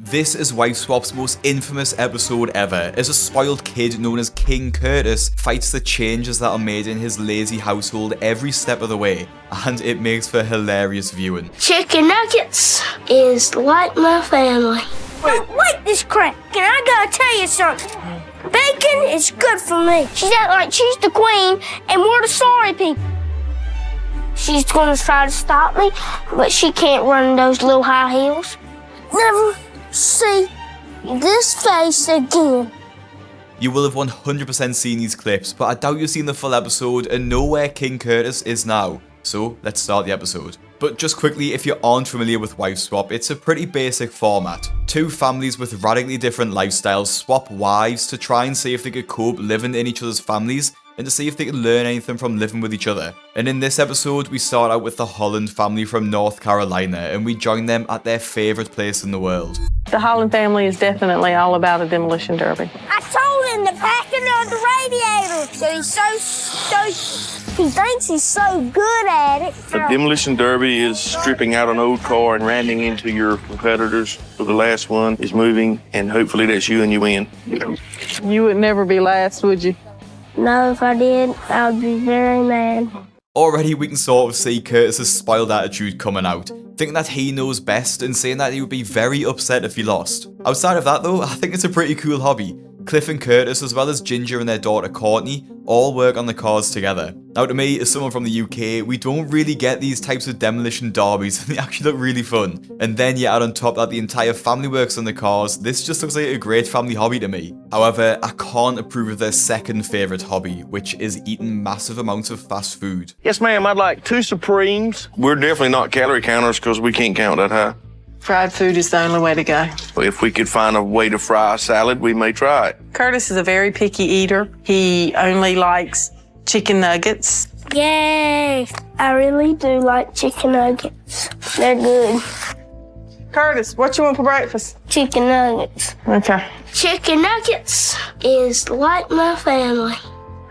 This is Wife Swap's most infamous episode ever, as a spoiled kid known as King Curtis fights the changes that are made in his lazy household every step of the way, and it makes for hilarious viewing. Chicken nuggets is like my family. Don't like this crap, and I gotta tell you something. Bacon is good for me. She's acting like she's the queen, and we're the sorry people. She's gonna try to stop me, but she can't run in those little high heels. Never see this face again. You will have 100% seen these clips, but I doubt you've seen the full episode and know where King Curtis is now. So let's start the episode. But just quickly, if you aren't familiar with Wife Swap, it's a pretty basic format. Two families with radically different lifestyles swap wives to try and see if they could cope living in each other's families and to see if they can learn anything from living with each other. And in this episode, we start out with the Holland family from North Carolina, and we join them at their favourite place in the world. The Holland family is definitely all about a demolition derby. I told him to pack another radiator. He thinks he's so good at it. The demolition derby is stripping out an old car and ramming into your competitors. So the last one is moving, and hopefully that's you and you win. You would never be last, would you? No, if I did, I would be very mad. Already we can sort of see Curtis's spoiled attitude coming out, thinking that he knows best and saying that he would be very upset if he lost. Outside of that though, I think it's a pretty cool hobby. Cliff and Curtis, as well as Ginger and their daughter Courtney, all work on the cars together. Now to me, as someone from the UK, we don't really get these types of demolition derbies and they actually look really fun. And then you add on top that the entire family works on the cars, this just looks like a great family hobby to me. However, I can't approve of their second favourite hobby, which is eating massive amounts of fast food. Yes, ma'am, I'd like 2 Supremes. We're definitely not calorie counters because we can't count that high. Fried food is the only way to go. If we could find a way to fry a salad, we may try it. Curtis is a very picky eater. He only likes chicken nuggets. Yay! I really do like chicken nuggets. They're good. Curtis, what you want for breakfast? Chicken nuggets. Okay. Chicken nuggets is like my family.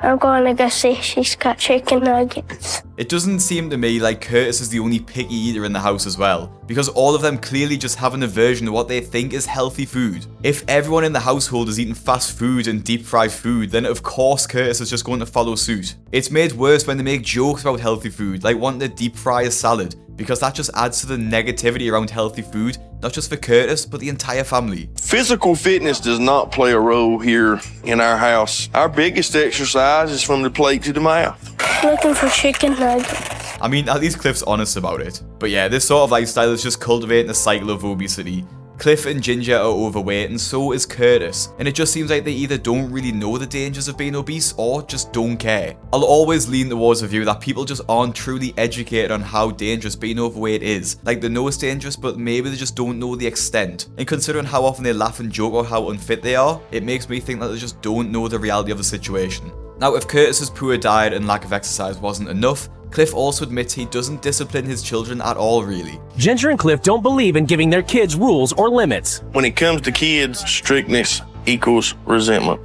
I'm going to go see if she's got chicken nuggets. It doesn't seem to me like Curtis is the only picky eater in the house as well, because all of them clearly just have an aversion to what they think is healthy food. If everyone in the household is eating fast food and deep fried food, then of course Curtis is just going to follow suit. It's made worse when they make jokes about healthy food, like wanting to deep fry a salad, because that just adds to the negativity around healthy food, not just for Curtis, but the entire family. Physical fitness does not play a role here in our house. Our biggest exercise is from the plate to the mouth. Looking for chicken nuggets. I mean, at least Cliff's honest about it. But yeah, this sort of lifestyle is just cultivating a cycle of obesity. Cliff and Ginger are overweight and so is Curtis, and it just seems like they either don't really know the dangers of being obese or just don't care. I'll always lean towards the view that people just aren't truly educated on how dangerous being overweight is. Like they know it's dangerous, but maybe they just don't know the extent. And considering how often they laugh and joke about how unfit they are, it makes me think that they just don't know the reality of the situation. Now, if Curtis's poor diet and lack of exercise wasn't enough, Cliff also admits he doesn't discipline his children at all, really. Ginger and Cliff don't believe in giving their kids rules or limits. When it comes to kids, strictness equals resentment.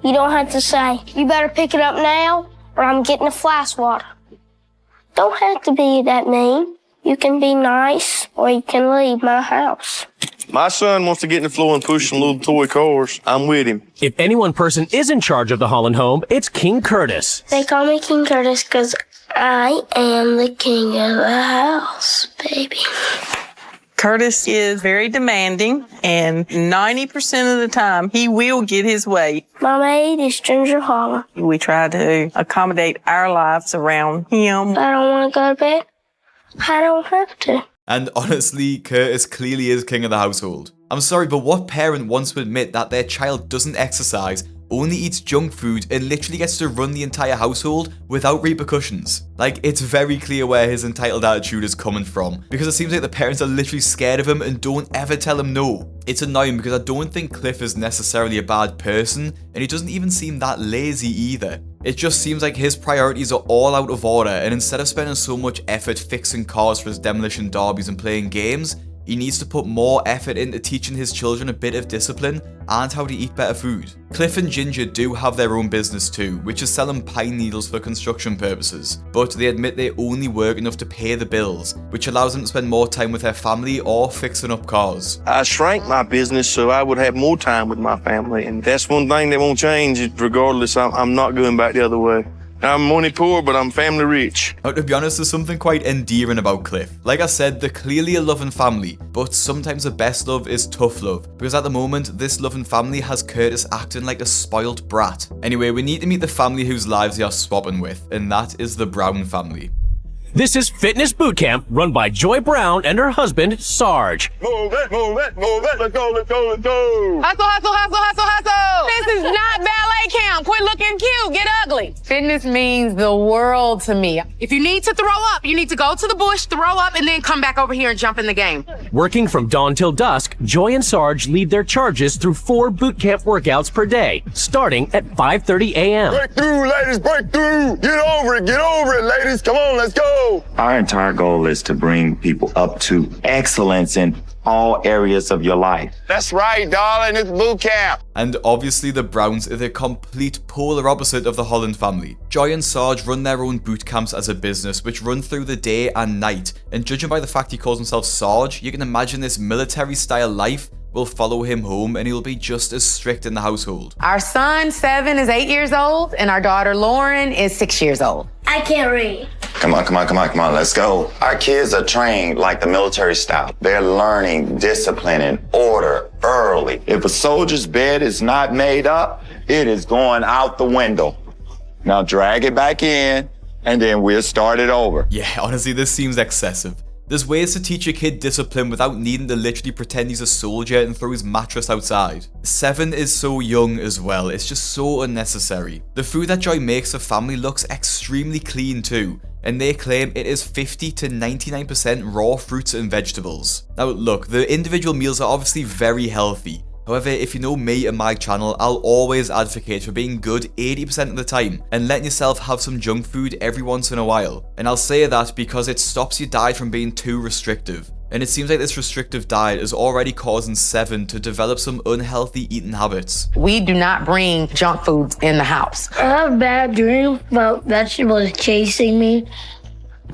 You don't have to say, you better pick it up now or I'm getting a fly swatter. Don't have to be that mean. You can be nice or you can leave my house. My son wants to get in the floor and push some little toy cars. I'm with him. If any one person is in charge of the Holland home, it's King Curtis. They call me King Curtis because I am the king of the house, baby. Curtis is very demanding, and 90% of the time, he will get his way. My maid is Ginger Holland. We try to accommodate our lives around him. If I don't want to go to bed, I don't have to. And honestly, Curtis clearly is king of the household. I'm sorry, but what parent wants to admit that their child doesn't exercise, only eats junk food, and literally gets to run the entire household without repercussions? Like, it's very clear where his entitled attitude is coming from, because it seems like the parents are literally scared of him and don't ever tell him no. It's annoying because I don't think Cliff is necessarily a bad person, and he doesn't even seem that lazy either. It just seems like his priorities are all out of order, and instead of spending so much effort fixing cars for his demolition derbies and playing games, He needs to put more effort into teaching his children a bit of discipline and how to eat better food. Cliff and Ginger do have their own business too, which is selling pine needles for construction purposes, but they admit they only work enough to pay the bills, which allows them to spend more time with their family or fixing up cars. I shrank my business so I would have more time with my family, and that's one thing that won't change. Regardless, I'm not going back the other way. I'm money poor, but I'm family rich. Now, to be honest, there's something quite endearing about Cliff. Like I said, they're clearly a loving family, but sometimes the best love is tough love, because at the moment, this loving family has Curtis acting like a spoiled brat. Anyway, we need to meet the family whose lives they are swapping with, and that is the Brown family. This is Fitness Boot Camp, run by Joy Brown and her husband, Sarge. Move it, move it, move it. Let's go, let's go, let's go. Hustle, hustle, hustle, hustle, hustle. This is not ballet camp. Quit looking cute. Get ugly. Fitness means the world to me. If you need to throw up, you need to go to the bush, throw up, and then come back over here and jump in the game. Working from dawn till dusk, Joy and Sarge lead their charges through 4 boot camp workouts per day, starting at 5:30 a.m. Break through, ladies, break through. Get over it, ladies. Come on, let's go. Our entire goal is to bring people up to excellence in all areas of your life. That's right, darling. It's boot camp. And obviously the Browns are the complete polar opposite of the Holland family. Joy and Sarge run their own boot camps as a business, which run through the day and night. And judging by the fact he calls himself Sarge, you can imagine this military-style life will follow him home and he'll be just as strict in the household. Our son, 7, is 8 years old, and our daughter, Lauren, is 6 years old. I can't read. Come on, let's go. Our kids are trained like the military style. They're learning discipline and order early. If a soldier's bed is not made up, it is going out the window. Now drag it back in, and then we'll start it over. Yeah, honestly, this seems excessive. There's ways to teach a kid discipline without needing to literally pretend he's a soldier and throw his mattress outside. 7 is so young as well, it's just so unnecessary. The food that Joy makes for family looks extremely clean too, and they claim it is 50 to 99% raw fruits and vegetables. Now look, the individual meals are obviously very healthy. However, if you know me and my channel, I'll always advocate for being good 80% of the time and letting yourself have some junk food every once in a while. And I'll say that because it stops your diet from being too restrictive. And it seems like this restrictive diet is already causing 7 to develop some unhealthy eating habits. We do not bring junk foods in the house. I have a bad dream about vegetables chasing me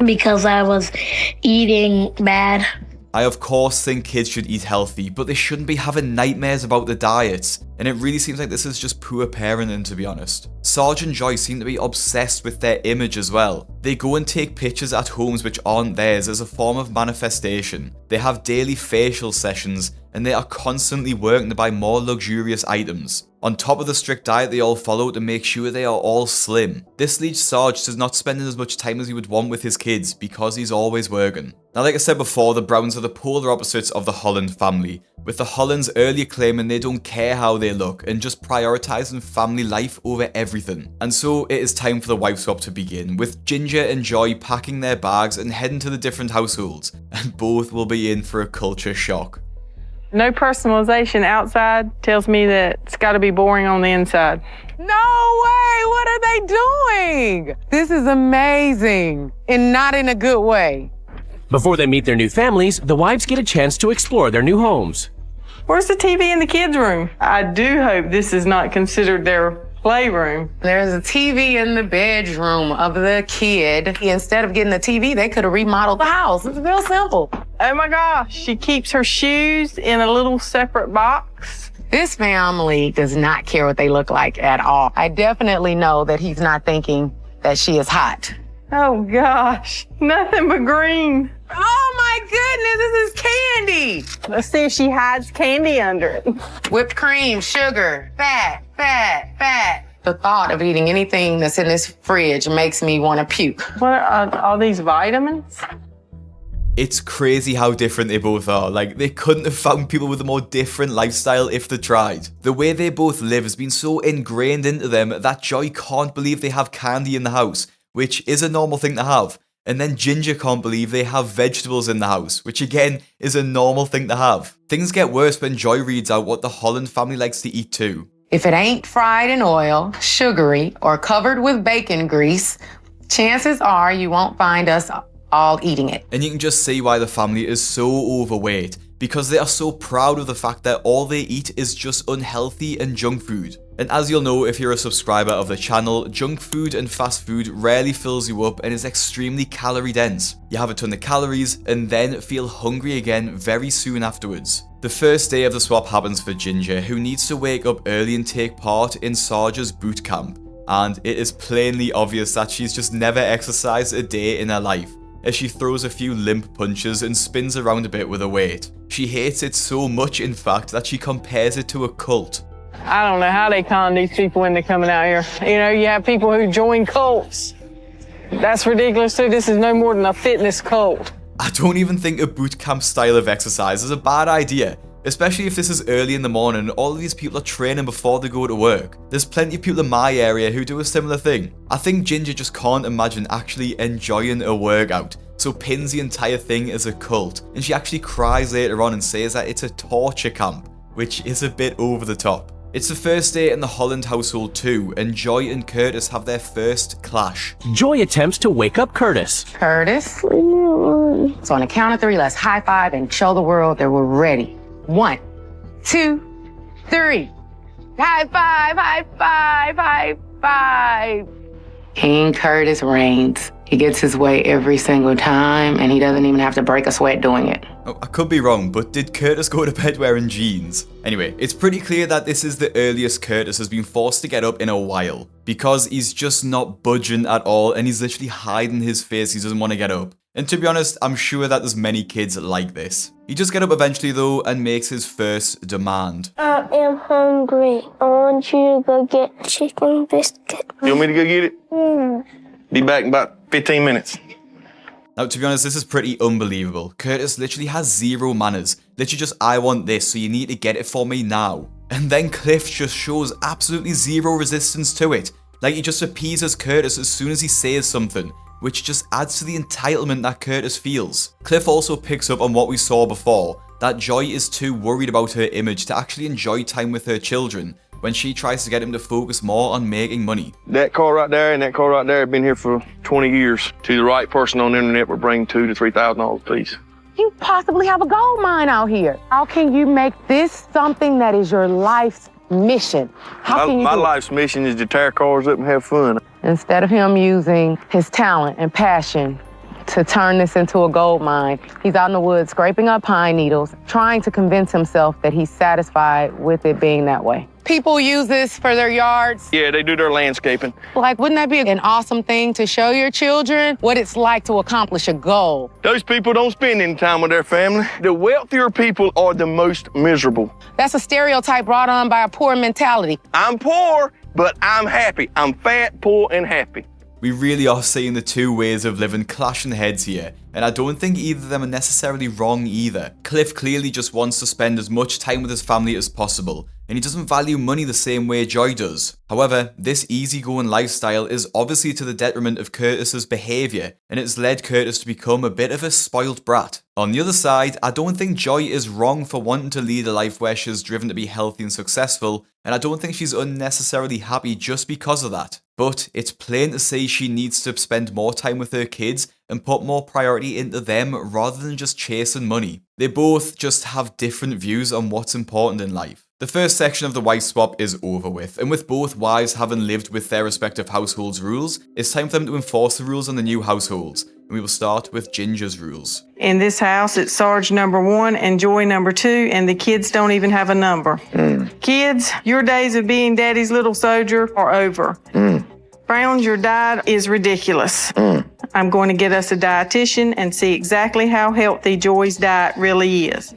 because I was eating bad. I of course think kids should eat healthy, but they shouldn't be having nightmares about the diets. And it really seems like this is just poor parenting, to be honest. Sarge and Joy seem to be obsessed with their image as well. They go and take pictures at homes which aren't theirs as a form of manifestation. They have daily facial sessions, and they are constantly working to buy more luxurious items. On top of the strict diet they all follow to make sure they are all slim. This leads Sarge to not spending as much time as he would want with his kids because he's always working. Now, like I said before, the Browns are the polar opposites of the Holland family, with the Hollands earlier claiming they don't care how they look and just prioritizing family life over everything. And so it is time for the wife swap to begin, with Ginger and Joy packing their bags and heading to the different households, and both will be in for a culture shock. No personalization outside tells me that it's got to be boring on the inside. No way! What are they doing? This is amazing, and not in a good way. Before they meet their new families, the wives get a chance to explore their new homes. Where's the TV in the kids' room? I do hope this is not considered their playroom. There's a TV in the bedroom of the kid. Instead of getting the TV, they could have remodeled the house. It's real simple. Oh my gosh, she keeps her shoes in a little separate box. This family does not care what they look like at all. I definitely know that he's not thinking that she is hot. Oh gosh, nothing but green. Oh my goodness, this is candy. Let's see if she hides candy under it. Whipped cream, sugar, fat, fat, fat. The thought of eating anything that's in this fridge makes me want to puke. What are all these vitamins? It's crazy how different they both are. Like, they couldn't have found people with a more different lifestyle if they tried. The way they both live has been so ingrained into them that Joy can't believe they have candy in the house, which is a normal thing to have. And then Ginger can't believe they have vegetables in the house, which again is a normal thing to have. Things get worse when Joy reads out what the Holland family likes to eat too. If it ain't fried in oil, sugary, or covered with bacon grease, chances are you won't find us all eating it. And you can just see why the family is so overweight. because they are so proud of the fact that all they eat is just unhealthy and junk food. And as you'll know if you're a subscriber of the channel, junk food and fast food rarely fills you up and is extremely calorie dense. You have a ton of calories and then feel hungry again very soon afterwards. The first day of the swap happens for Ginger, who needs to wake up early and take part in Sarge's boot camp. And it is plainly obvious that she's just never exercised a day in her life, as she throws a few limp punches and spins around a bit with her weight. She hates it so much, in fact, that she compares it to a cult. I don't know how they con these people into coming out here. You know, you have people who join cults. That's ridiculous too. This is no more than a fitness cult. I don't even think a boot camp style of exercise is a bad idea, especially if this is early in the morning and all of these people are training before they go to work. There's plenty of people in my area who do a similar thing. I think Ginger just can't imagine actually enjoying a workout, so pins the entire thing as a cult, and she actually cries later on and says that it's a torture camp, which is a bit over the top. It's the first day in the Holland household too, and Joy and Curtis have their first clash. Joy attempts to wake up Curtis. Curtis. So on the count of 3, let's high five and show the world that we're ready. 1, 2, 3. High five, high five, high five. King Curtis reigns. He gets his way every single time, and he doesn't even have to break a sweat doing it. Oh, I could be wrong, but did Curtis go to bed wearing jeans? Anyway, it's pretty clear that this is the earliest Curtis has been forced to get up in a while, because he's just not budging at all and he's literally hiding his face. He doesn't want to get up. And to be honest, I'm sure that there's many kids like this. He just gets up eventually though and makes his first demand. I am hungry. I want you to go get chicken biscuit. You want me to go get it? Be back in about 15 minutes. Now, to be honest, this is pretty unbelievable. Curtis literally has zero manners. Literally just, I want this, so you need to get it for me now. And then Cliff just shows absolutely zero resistance to it. Like, he just appeases Curtis as soon as he says something, which just adds to the entitlement that Curtis feels. Cliff also picks up on what we saw before, that Joy is too worried about her image to actually enjoy time with her children, when she tries to get him to focus more on making money. That car right there and that car right there have been here for 20 years. To the right person on the internet would bring $2,000 to $3,000 a piece. You possibly have a gold mine out here. How can you make this something that is your life's mission? How can you My do it? life's mission is to tear cars up and have fun. Instead of him using his talent and passion to turn this into a gold mine, he's out in the woods scraping up pine needles, trying to convince himself that he's satisfied with it being that way. People use this for their yards. Yeah, they do their landscaping. Like, wouldn't that be an awesome thing to show your children what it's like to accomplish a goal? Those people don't spend any time with their family. The wealthier people are the most miserable. That's a stereotype brought on by a poor mentality. I'm poor, but I'm happy. I'm fat, poor, and happy. We really are seeing the two ways of living clashing heads here, and I don't think either of them are necessarily wrong either. Cliff clearly just wants to spend as much time with his family as possible, and he doesn't value money the same way Joy does. However, this easygoing lifestyle is obviously to the detriment of Curtis's behaviour, and it's led Curtis to become a bit of a spoilt brat. On the other side, I don't think Joy is wrong for wanting to lead a life where she's driven to be healthy and successful, and I don't think she's unnecessarily happy just because of that. But it's plain to see she needs to spend more time with her kids and put more priority into them rather than just chasing money. They both just have different views on what's important in life. The first section of the wife swap is over with, and with both wives having lived with their respective households' rules, it's time for them to enforce the rules on the new households, and we will start with Ginger's rules. In this house, it's Sarge number 1 and Joy number 2, and the kids don't even have a number. Kids, your days of being daddy's little soldier are over. Browns, your diet is ridiculous. I'm going to get us a dietitian and see exactly how healthy Joy's diet really is.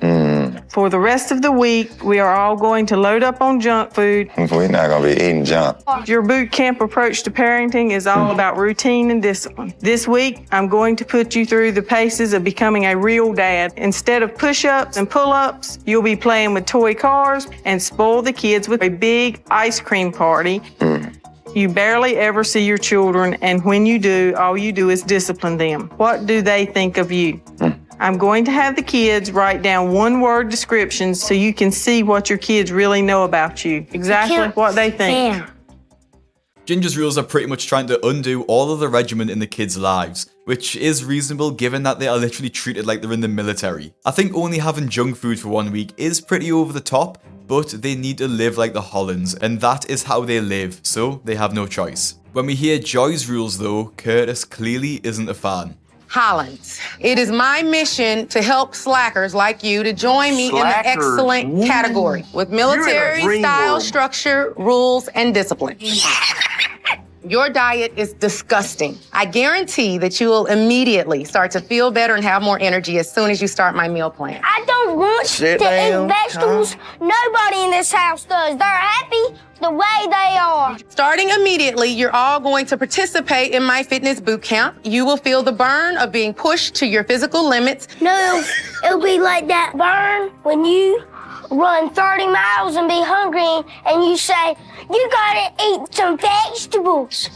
For the rest of the week, we are all going to load up on junk food. We're not gonna be eating junk. Your boot camp approach to parenting is all about routine and discipline. This week, I'm going to put you through the paces of becoming a real dad. Instead of push-ups and pull-ups, you'll be playing with toy cars and spoil the kids with a big ice cream party. You barely ever see your children, and when you do, all you do is discipline them. What do they think of you? I'm going to have the kids write down one-word descriptions so you can see what your kids really know about you. Exactly what they think. Ginger's rules are pretty much trying to undo all of the regimen in the kids' lives, which is reasonable given that they are literally treated like they're in the military. I think only having junk food for 1 week is pretty over the top, but they need to live like the Hollands, and that is how they live, so they have no choice. When we hear Joy's rules though, Curtis clearly isn't a fan. Holland, it is my mission to help slackers like you to join me in the excellent category with military style, structure, rules, and discipline. Your diet is disgusting. I guarantee that you will immediately start to feel better and have more energy as soon as you start my meal plan. I don't want to eat vegetables. Nobody in this house does. They're happy the way they are. Starting immediately, you're all going to participate in my fitness boot camp. You will feel the burn of being pushed to your physical limits. No, it'll be like that burn when you run 30 miles and be hungry and you say, you gotta eat some vegetables.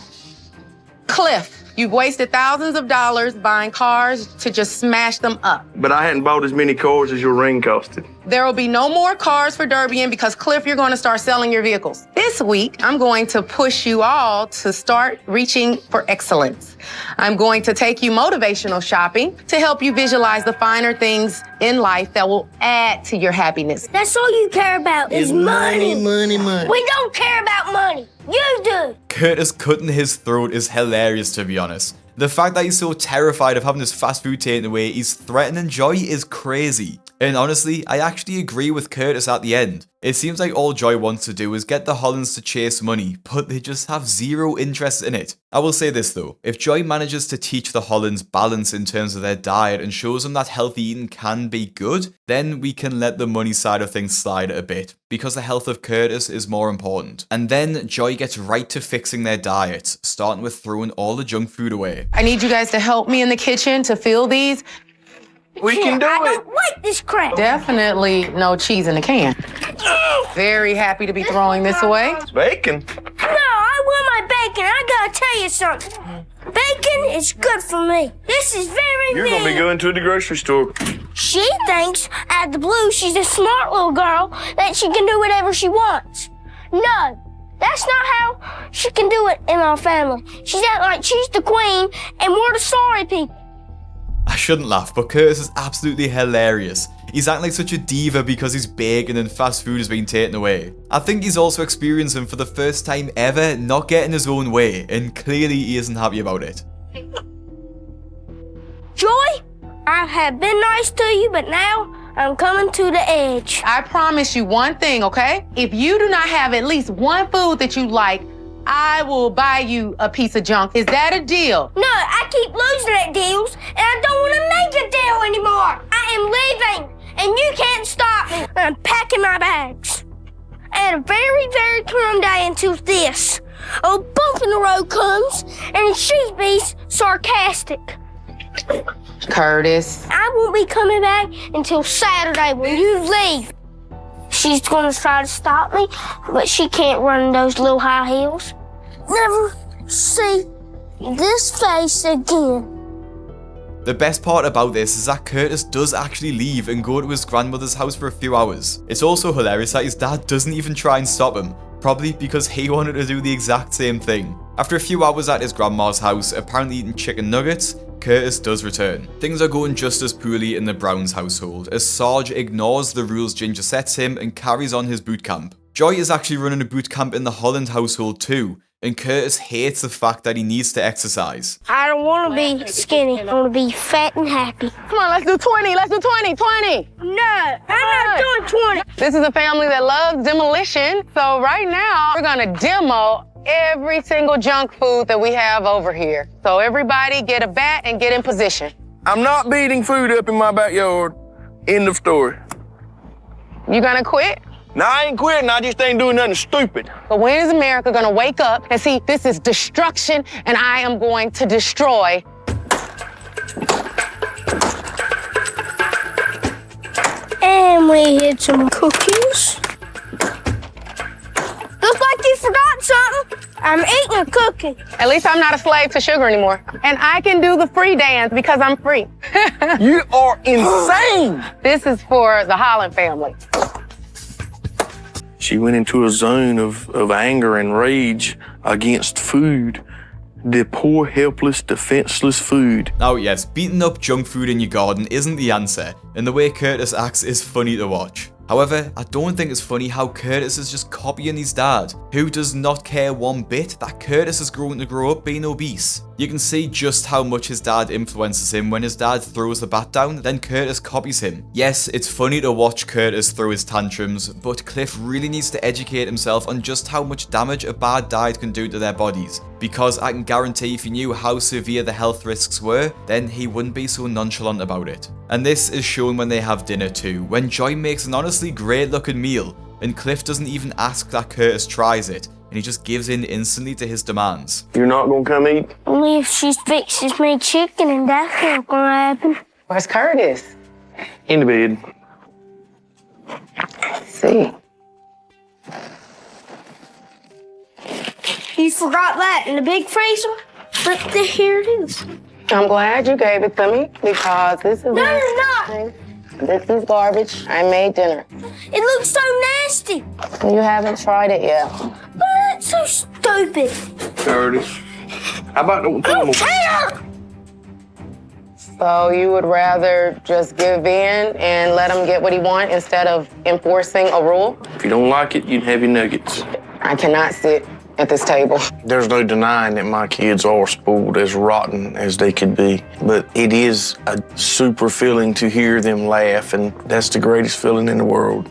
Cliff, you've wasted thousands of dollars buying cars to just smash them up. But I hadn't bought as many cars as your ring costed. There will be no more cars for Derbian because, Cliff, you're going to start selling your vehicles. This week, I'm going to push you all to start reaching for excellence. I'm going to take you motivational shopping to help you visualize the finer things in life that will add to your happiness. That's all you care about is money. Money. We don't care about money. You do. Curtis cutting his throat is hilarious, to be honest. The fact that he's so terrified of having his fast food taken away, he's threatening Joy, is crazy. And honestly, I actually agree with Curtis at the end. It seems like all Joy wants to do is get the Hollands to chase money, but they just have zero interest in it. I will say this though, if Joy manages to teach the Hollands balance in terms of their diet and shows them that healthy eating can be good, then we can let the money side of things slide a bit, because the health of Curtis is more important. And then Joy gets right to fixing their diets, starting with throwing all the junk food away. I need you guys to help me in the kitchen to fill these. We can do it. I don't like this crap. Definitely no cheese in the can. Very happy to be throwing this away. It's bacon. No, I want my bacon. I gotta tell you something. Bacon is good for me. This is very You're going to be going to the grocery store. She thinks, out of the blue, she's a smart little girl, that she can do whatever she wants. No, that's not how she can do it in our family. She's acting like she's the queen and we're the sorry people. I shouldn't laugh, but Curtis is absolutely hilarious. He's acting like such a diva because his bacon and fast food has been taken away. I think he's also experiencing for the first time ever not getting his own way, and clearly he isn't happy about it. Joy, I have been nice to you, but now I'm coming to the edge. I promise you one thing, okay? If you do not have at least one food that you like, I will buy you a piece of junk. Is that a deal? No, I keep losing at deals, and I don't want to make a deal anymore. I am leaving, and you can't stop me. I'm packing my bags. I had a very, very calm day until this. A bump in the road comes, and she be sarcastic. Curtis. I won't be coming back until Saturday when you leave. She's gonna try to stop me, but she can't run in those little high heels. Never see this face again. The best part about this is that Curtis does actually leave and go to his grandmother's house for a few hours. It's also hilarious that his dad doesn't even try and stop him, probably because he wanted to do the exact same thing. After a few hours at his grandma's house, apparently eating chicken nuggets, Curtis does return. Things are going just as poorly in the Browns household, as Sarge ignores the rules Ginger sets him and carries on his boot camp. Joy is actually running a boot camp in the Holland household too, and Curtis hates the fact that he needs to exercise. I don't want to be skinny. I want to be fat and happy. Come on, let's do 20. Let's do 20. 20. No, I'm not doing 20. This is a family that loves demolition. So right now, we're going to demo every single junk food that we have over here. So everybody get a bat and get in position. I'm not beating food up in my backyard. End of story. You going to quit? No, I ain't quitting. I just ain't doing nothing stupid. But when is America going to wake up and see this is destruction and I am going to destroy? And we hid some cookies. Looks like you forgot something. I'm eating a cookie. At least I'm not a slave to sugar anymore. And I can do the free dance because I'm free. You are insane. This is for the Holland family. She went into a zone of anger and rage against food The poor, helpless, defenseless food. Now yes, beating up junk food in your garden isn't the answer, and the way Curtis acts is funny to watch. However, I don't think it's funny how Curtis is just copying his dad, who does not care one bit that Curtis is going to grow up being obese. You can see just how much his dad influences him when his dad throws the bat down, then Curtis copies him. Yes, it's funny to watch Curtis throw his tantrums, but Cliff really needs to educate himself on just how much damage a bad diet can do to their bodies, because I can guarantee if he knew how severe the health risks were, then he wouldn't be so nonchalant about it. And this is shown when they have dinner too, when Joy makes an honestly great looking meal, and Cliff doesn't even ask that Curtis tries it, and he just gives in instantly to his demands. You're not gonna come eat? Only if she fixes me chicken, and that's not gonna happen. Where's Curtis? In the bed. Let's see. You forgot that in the big freezer? But here it is. I'm glad you gave it to me because this is No, you're not. This is garbage. I made dinner. It looks so nasty. You haven't tried it yet. But it's so stupid. Curtis. How about the Don't care. So you would rather just give in and let him get what he wants instead of enforcing a rule? If you don't like it, you can have your nuggets. I cannot sit at this table. There's no denying that my kids are spoiled as rotten as they could be. But it is a super feeling to hear them laugh, and that's the greatest feeling in the world.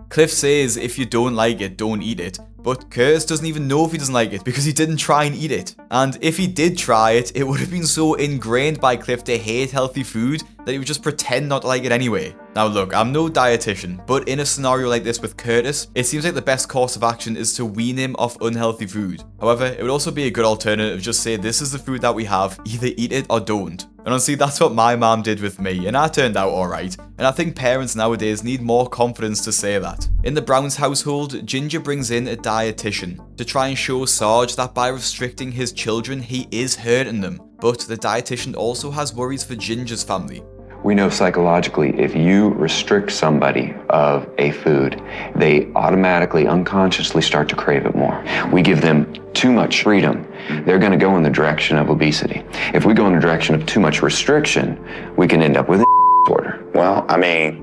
Cliff says if you don't like it, don't eat it, but Curtis doesn't even know if he doesn't like it because he didn't try and eat it. And if he did try it, it would have been so ingrained by Cliff to hate healthy food that he would just pretend not to like it anyway. Now look, I'm no dietitian, but in a scenario like this with Curtis, it seems like the best course of action is to wean him off unhealthy food. However, it would also be a good alternative to just say this is the food that we have, either eat it or don't. And honestly, that's what my mom did with me, and I turned out alright. And I think parents nowadays need more confidence to say that. In the Browns household, Ginger brings in a dietitian to try and show Sarge that by restricting his children, he is hurting them. But the dietitian also has worries for Ginger's family. We know psychologically, if you restrict somebody of a food, they automatically, unconsciously start to crave it more. We give them too much freedom, they're going to go in the direction of obesity. If we go in the direction of too much restriction, we can end up with an disorder. Well, I mean,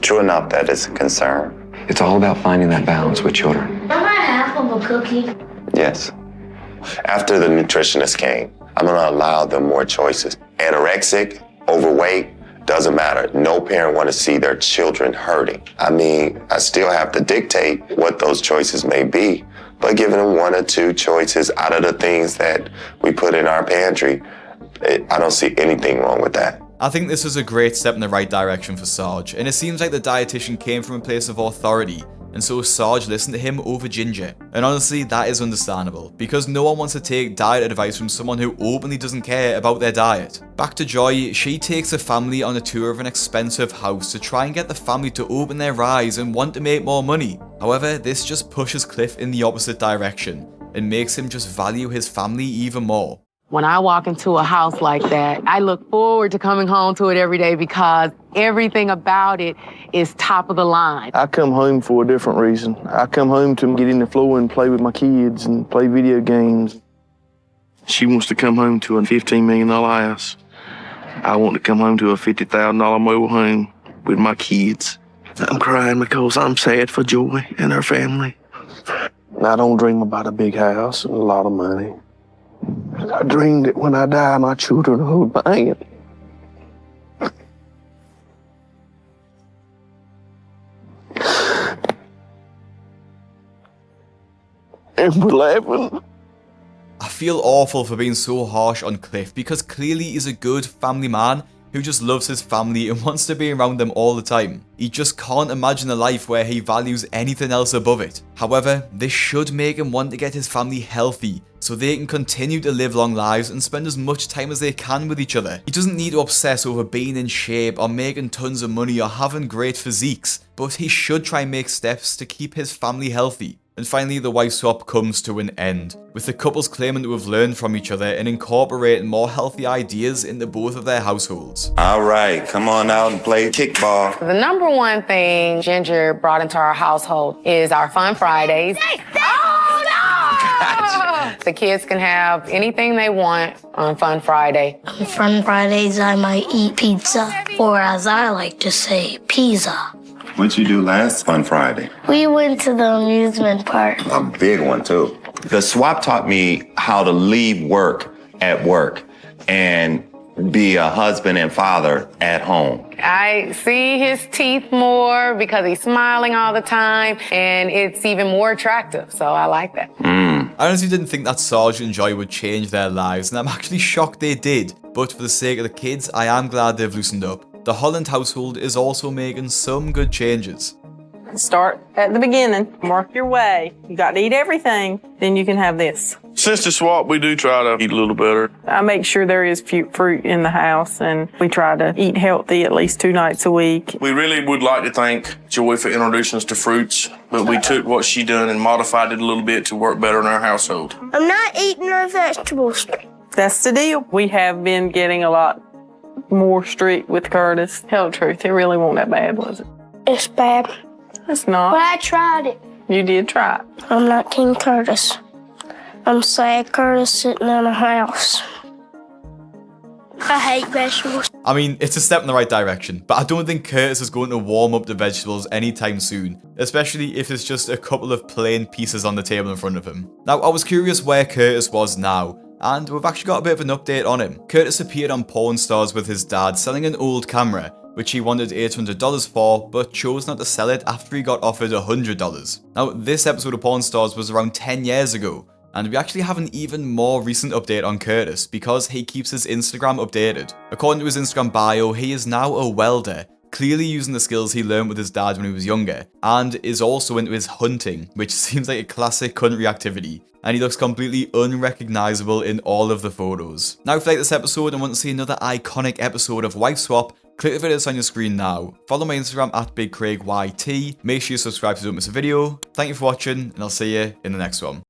true enough that is a concern. It's all about finding that balance with children. Am I half of a cookie? Yes. After the nutritionist came, I'm going to allow them more choices. Anorexic, overweight, doesn't matter. No parent want to see their children hurting. I mean, I still have to dictate what those choices may be, but giving them one or two choices out of the things that we put in our pantry, I don't see anything wrong with that. I think this was a great step in the right direction for Sarge, and it seems like the dietitian came from a place of authority, and so Sarge listened to him over Ginger. And honestly, that is understandable, because no one wants to take diet advice from someone who openly doesn't care about their diet. Back to Joy, she takes a family on a tour of an expensive house to try and get the family to open their eyes and want to make more money. However, this just pushes Cliff in the opposite direction, and makes him just value his family even more. When I walk into a house like that, I look forward to coming home to it every day because everything about it is top of the line. I come home for a different reason. I come home to get in the floor and play with my kids and play video games. She wants to come home to a $15 million house. I want to come home to a $50,000 mobile home with my kids. I'm crying because I'm sad for Joy and her family. I don't dream about a big house and a lot of money. I dream that when I die, my children hold my hand. And we're laughing. I feel awful for being so harsh on Cliff, because clearly he's a good family man who just loves his family and wants to be around them all the time. He just can't imagine a life where he values anything else above it. However, this should make him want to get his family healthy so they can continue to live long lives and spend as much time as they can with each other. He doesn't need to obsess over being in shape or making tons of money or having great physiques, but he should try and make steps to keep his family healthy. And finally, the wife swap comes to an end, with the couples claiming to have learned from each other and incorporating more healthy ideas into both of their households. All right, come on out and play kickball. The number one thing Ginger brought into our household is our Fun Fridays. Hold on! The kids can have anything they want on Fun Friday. On Fun Fridays, I might eat pizza, or as I like to say, pizza. What'd you do last Fun Friday? We went to the amusement park. A big one, too. The swap taught me how to leave work at work and be a husband and father at home. I see his teeth more because he's smiling all the time, and it's even more attractive, so I like that. I honestly didn't think that Sarge and Joy would change their lives, and I'm actually shocked they did. But for the sake of the kids, I am glad they've loosened up. The Holland household is also making some good changes. Start at the beginning, work your way. You got to eat everything, then you can have this. Since the swap, we do try to eat a little better. I make sure there is fruit in the house, and we try to eat healthy at least 2 nights a week. We really would like to thank Joy for introducing us to fruits, but we took what she done and modified it a little bit to work better in our household. I'm not eating no vegetables. That's the deal. We have been getting a lot more strict with Curtis. Tell the truth, it really wasn't that bad, was it? It's bad, It's but not. I tried it. You did try it. I'm not King Curtis. I'm sad Curtis sitting in a house. I hate vegetables. I mean, it's a step in the right direction, but I don't think Curtis is going to warm up the vegetables anytime soon, especially if it's just a couple of plain pieces on the table in front of him. Now, I was curious where Curtis was now, and we've actually got a bit of an update on him. Curtis appeared on Pawn Stars with his dad selling an old camera, which he wanted $800 for, but chose not to sell it after he got offered $100. Now, this episode of Pawn Stars was around 10 years ago, and we actually have an even more recent update on Curtis because he keeps his Instagram updated. According to his Instagram bio, he is now a welder, clearly using the skills he learned with his dad when he was younger, and is also into his hunting, which seems like a classic country activity, and he looks completely unrecognizable in all of the photos. Now, if you like this episode and want to see another iconic episode of Wife Swap, click the video that's on your screen now. Follow my Instagram at BigCraigYT. Make sure you subscribe so you don't miss a video. Thank you for watching, and I'll see you in the next one.